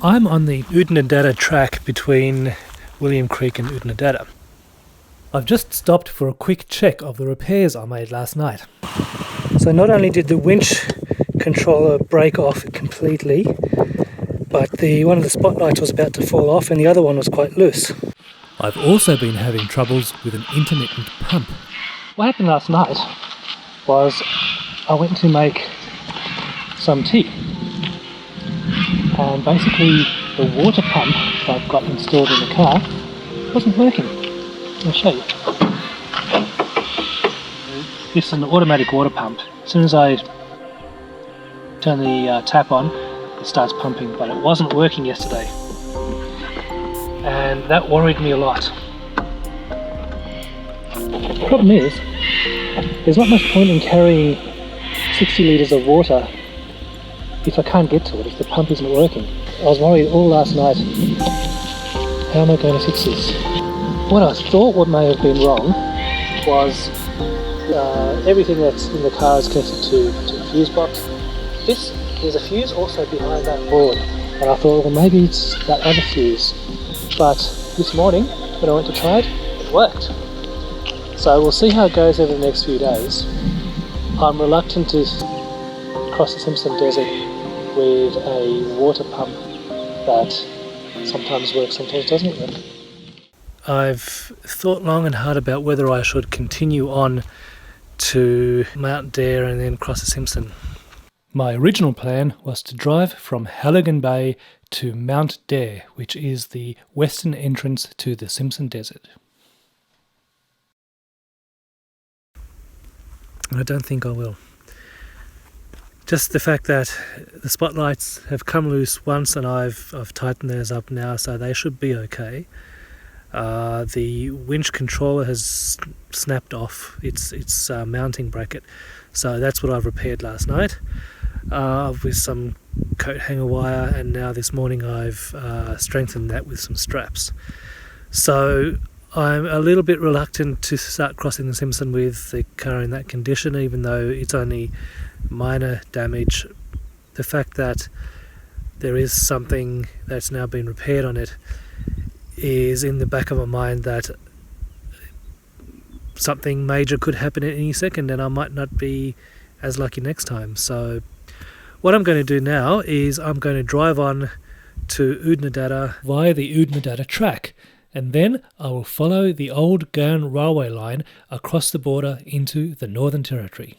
I'm on the Oodnadatta Track between William Creek and Oodnadatta. I've just stopped for a quick check of the repairs I made last night. So not only did the winch controller break off completely, but one of the spotlights was about to fall off and the other one was quite loose. I've also been having troubles with an intermittent pump. What happened last night was I went to make some tea. And basically the water pump that I've got installed in the car wasn't working. I'll show you. This is an automatic water pump. As soon as I turn the tap on, it starts pumping, but it wasn't working yesterday. And that worried me a lot. The problem is, there's not much point in carrying 60 litres of water if I can't get to it, if the pump isn't working. I was worried all last night, how am I going to fix this? What I thought what may have been wrong was everything that's in the car is connected to a fuse box. There's a fuse also behind that board, and I thought, well, maybe it's that other fuse. But this morning, when I went to try it, it worked. So we'll see how it goes over the next few days. I'm reluctant to cross the Simpson Desert with a water pump that sometimes works, sometimes doesn't work. I've thought long and hard about whether I should continue on to Mount Eyre and then cross the Simpson. My original plan was to drive from Halligan Bay to Mount Eyre, which is the western entrance to the Simpson Desert. I don't think I will. Just the fact that the spotlights have come loose once and I've tightened those up now, so they should be okay. The winch controller has snapped off its mounting bracket, so that's what I've repaired last night with some coat hanger wire, and now this morning I've strengthened that with some straps. So I'm a little bit reluctant to start crossing the Simpson with the car in that condition, even though it's only minor damage. The fact that there is something that's now been repaired on it is in the back of my mind that something major could happen at any second and I might not be as lucky next time. So what I'm going to do now is I'm going to drive on to Oodnadatta via the Oodnadatta Track, and then I will follow the old Gurn railway line across the border into the Northern Territory.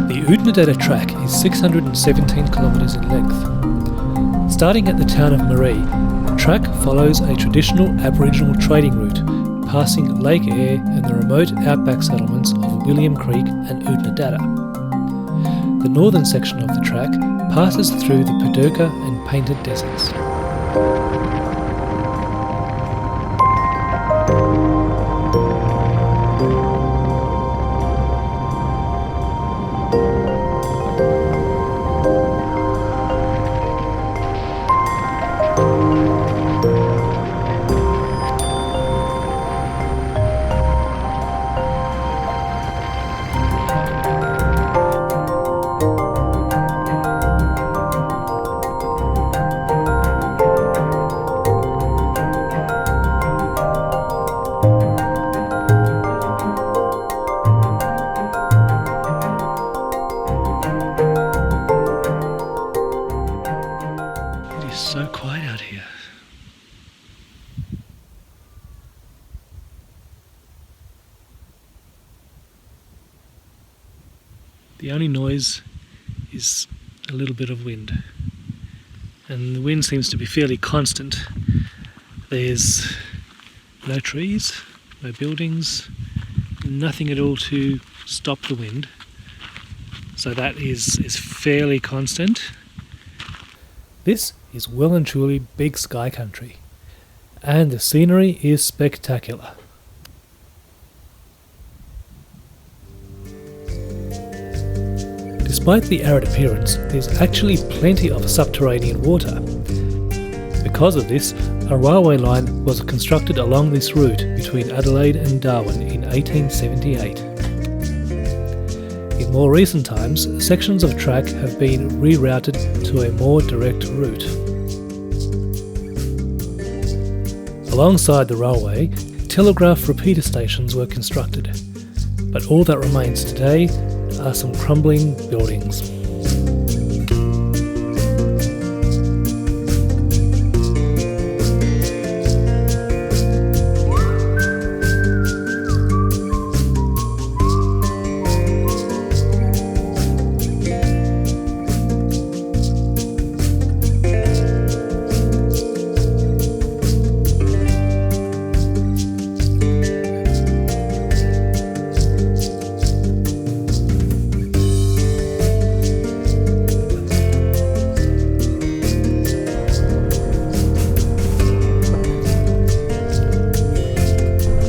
The Oodnadatta Track is 617 kilometres in length. Starting at the town of Maree, the track follows a traditional Aboriginal trading route, passing Lake Eyre and the remote outback settlements of William Creek and Oodnadatta. The northern section of the track passes through the Paducah and Painted Deserts. So quiet out here. The only noise is a little bit of wind, and the wind seems to be fairly constant. There's no trees, no buildings, nothing at all to stop the wind, so that is fairly constant. This is well and truly big sky country. and the scenery is spectacular. Despite the arid appearance, there's actually plenty of subterranean water. Because of this, a railway line was constructed along this route between Adelaide and Darwin in 1878. In more recent times, sections of track have been rerouted to a more direct route. Alongside the railway, telegraph repeater stations were constructed, but all that remains today are some crumbling buildings.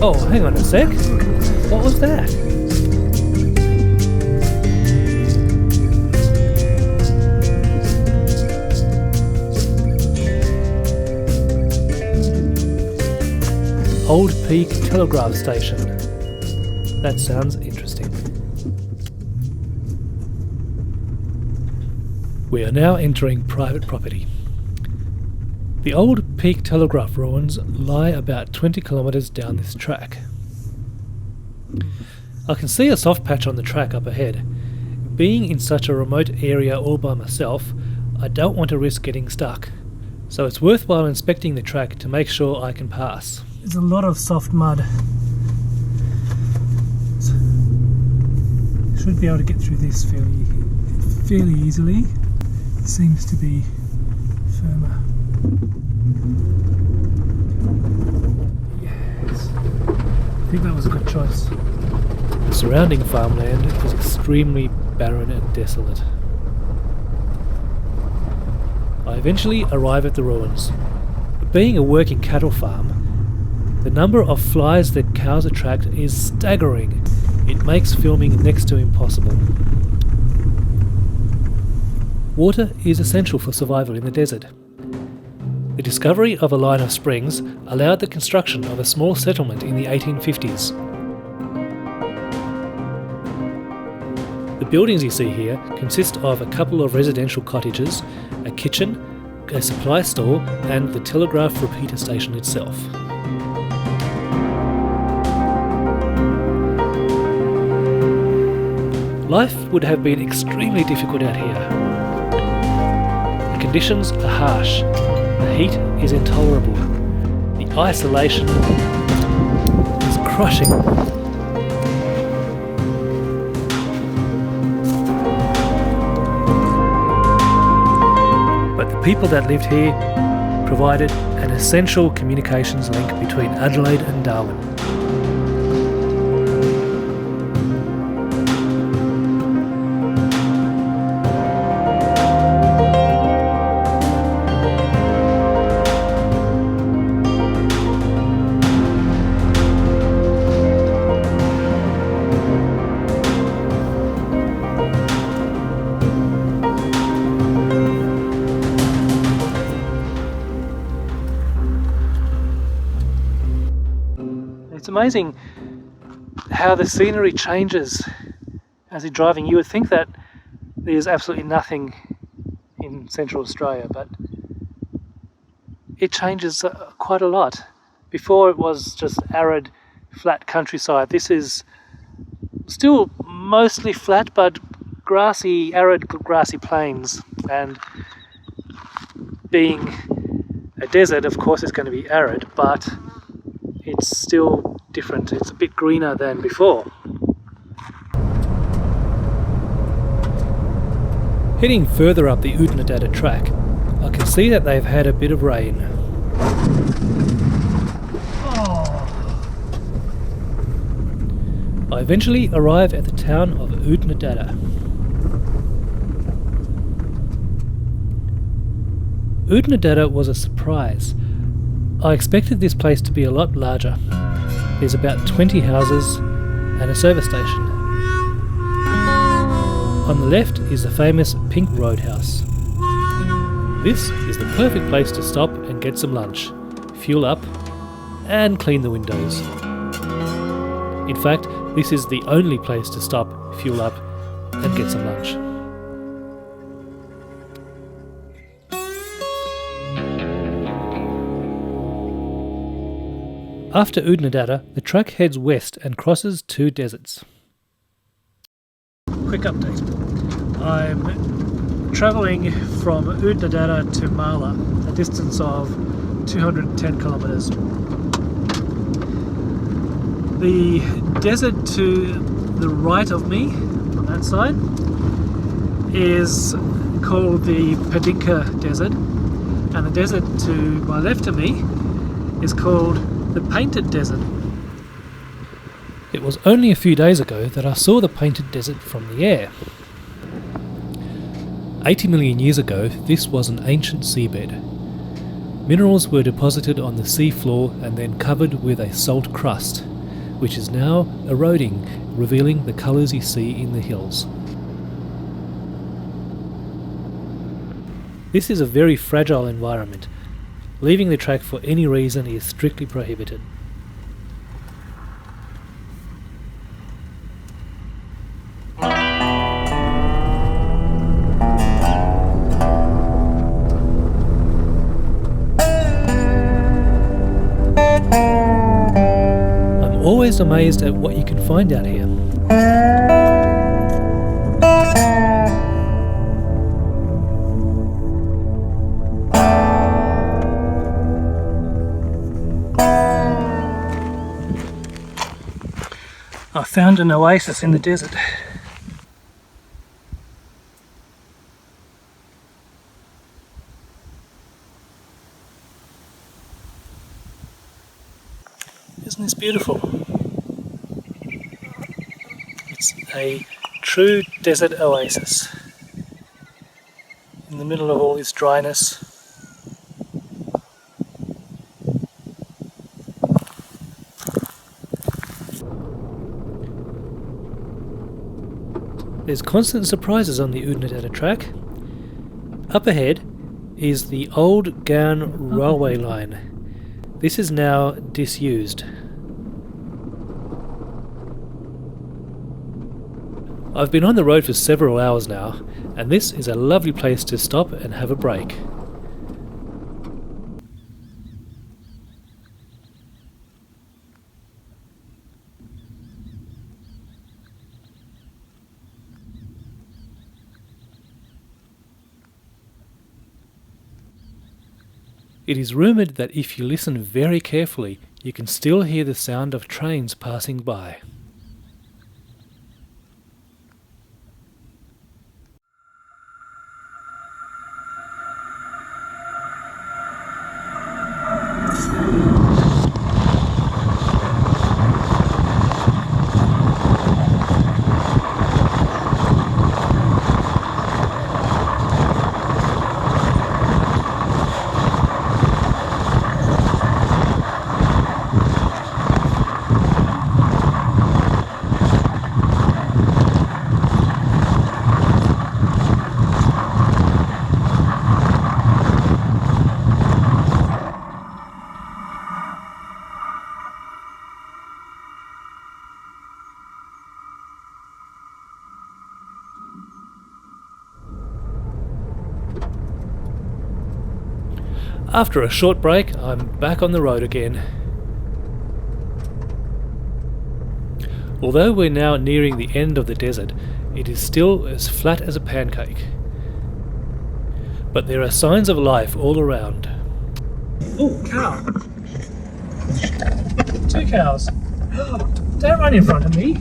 Oh, hang on a sec. What was that? Old Peak Telegraph Station. That sounds interesting. We are now entering private property. The old Peak Telegraph ruins lie about 20 kilometres down this track. I can see a soft patch on the track up ahead. Being in such a remote area all by myself, I don't want to risk getting stuck, so it's worthwhile inspecting the track to make sure I can pass. There's a lot of soft mud. Should be able to get through this fairly easily. It seems to be firmer. Yes, I think that was a good choice. The surrounding farmland is extremely barren and desolate. I eventually arrive at the ruins. Being a working cattle farm, the number of flies that cows attract is staggering. It makes filming next to impossible. Water is essential for survival in the desert. The discovery of a line of springs allowed the construction of a small settlement in the 1850s. The buildings you see here consist of a couple of residential cottages, a kitchen, a supply store, and the telegraph repeater station itself. Life would have been extremely difficult out here. The conditions are harsh. The heat is intolerable. The isolation is crushing. But the people that lived here provided an essential communications link between Adelaide and Darwin. It's amazing how the scenery changes as you're driving. You would think that there's absolutely nothing in Central Australia, but it changes quite a lot. Before it was just arid, flat countryside. This is still mostly flat, but grassy, arid grassy plains. And being a desert, of course, it's going to be arid, but it's still different. It's a bit greener than before. Heading further up the Oodnadatta Track, I can see that they've had a bit of rain. I eventually arrive at the town of Oodnadatta. Oodnadatta was a surprise. I expected this place to be a lot larger. There's about 20 houses and a service station. On the left is the famous Pink Roadhouse. This is the perfect place to stop and get some lunch, fuel up, and clean the windows. In fact, this is the only place to stop, fuel up, and get some lunch. After Oodnadatta, the track heads west and crosses two deserts. Quick update. I'm travelling from Oodnadatta to Marla, a distance of 210 kilometres. The desert to the right of me, on that side, is called the Padinka Desert, and the desert to my left of me is called the Painted Desert. It was only a few days ago that I saw the Painted Desert from the air. 80 million years ago, this was an ancient seabed. Minerals were deposited on the sea floor and then covered with a salt crust, which is now eroding, revealing the colours you see in the hills. This is a very fragile environment. Leaving the track for any reason is strictly prohibited. I'm always amazed at what you can find out here. I found an oasis in the desert. Isn't this beautiful? It's a true desert oasis in the middle of all this dryness. There's constant surprises on the Oodnadatta Track. Up ahead is the old Gown railway line. This is now disused. I've been on the road for several hours now, and this is a lovely place to stop and have a break. It is rumoured that if you listen very carefully, you can still hear the sound of trains passing by. After a short break, I'm back on the road again. Although we're now nearing the end of the desert, it is still as flat as a pancake. But there are signs of life all around. Oh, cow! 2 cows! Don't run in front of me!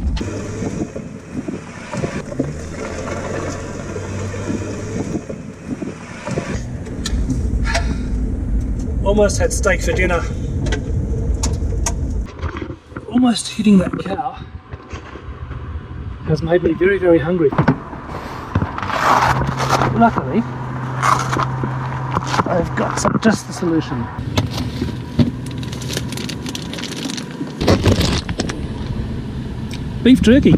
Almost had steak for dinner. Almost hitting that cow has made me very, very hungry. Luckily, I've got just the solution. Beef jerky.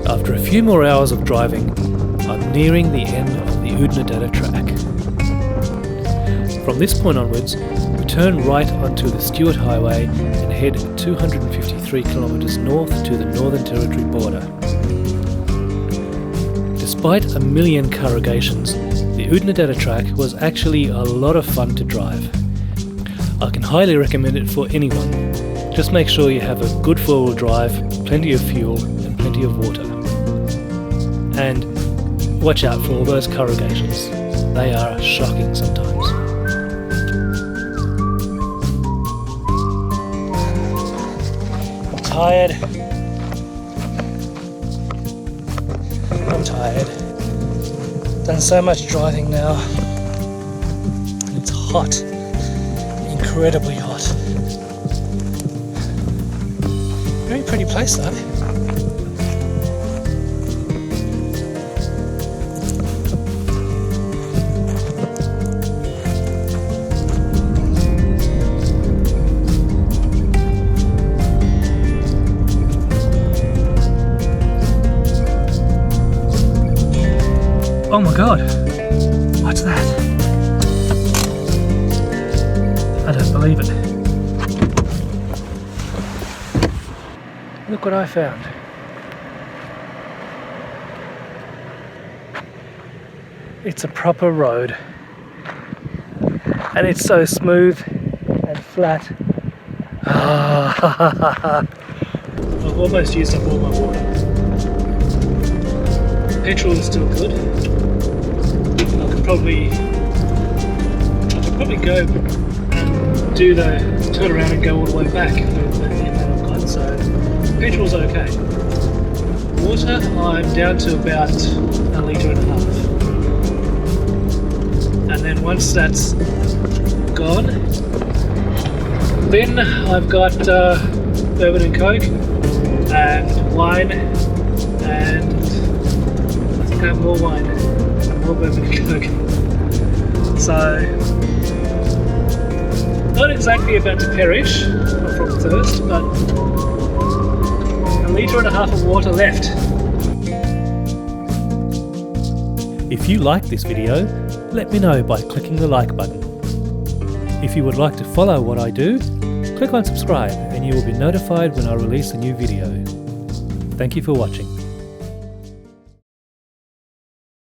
After a few more hours of driving, I'm nearing the end of the Oodnadatta Track. From this point onwards, we turn right onto the Stuart Highway and head 253 kilometres north to the Northern Territory border. Despite a million corrugations, the Oodnadatta Track was actually a lot of fun to drive. I can highly recommend it for anyone. Just make sure you have a good four-wheel drive, plenty of fuel and plenty of water. And watch out for all those corrugations. They are shocking sometimes. Tired. I'm tired. Done so much driving now. It's hot. Incredibly hot. Very pretty place though. Oh my god, what's that? I don't believe it. Look what I found. It's a proper road. And it's so smooth and flat. I've almost used up all my water. Petrol is still good. I could probably go and turn around and go all the way back with the amount I've got, so petrol's okay. Water, I'm down to about 1.5 litres. And then once that's gone, then I've got bourbon and coke and wine, and I think I have more wine and more bourbon and coke. So, not exactly about to perish from thirst, but 1.5 litres of water left. If you like this video, let me know by clicking the like button. If you would like to follow what I do, click on subscribe and you will be notified when I release a new video. Thank you for watching.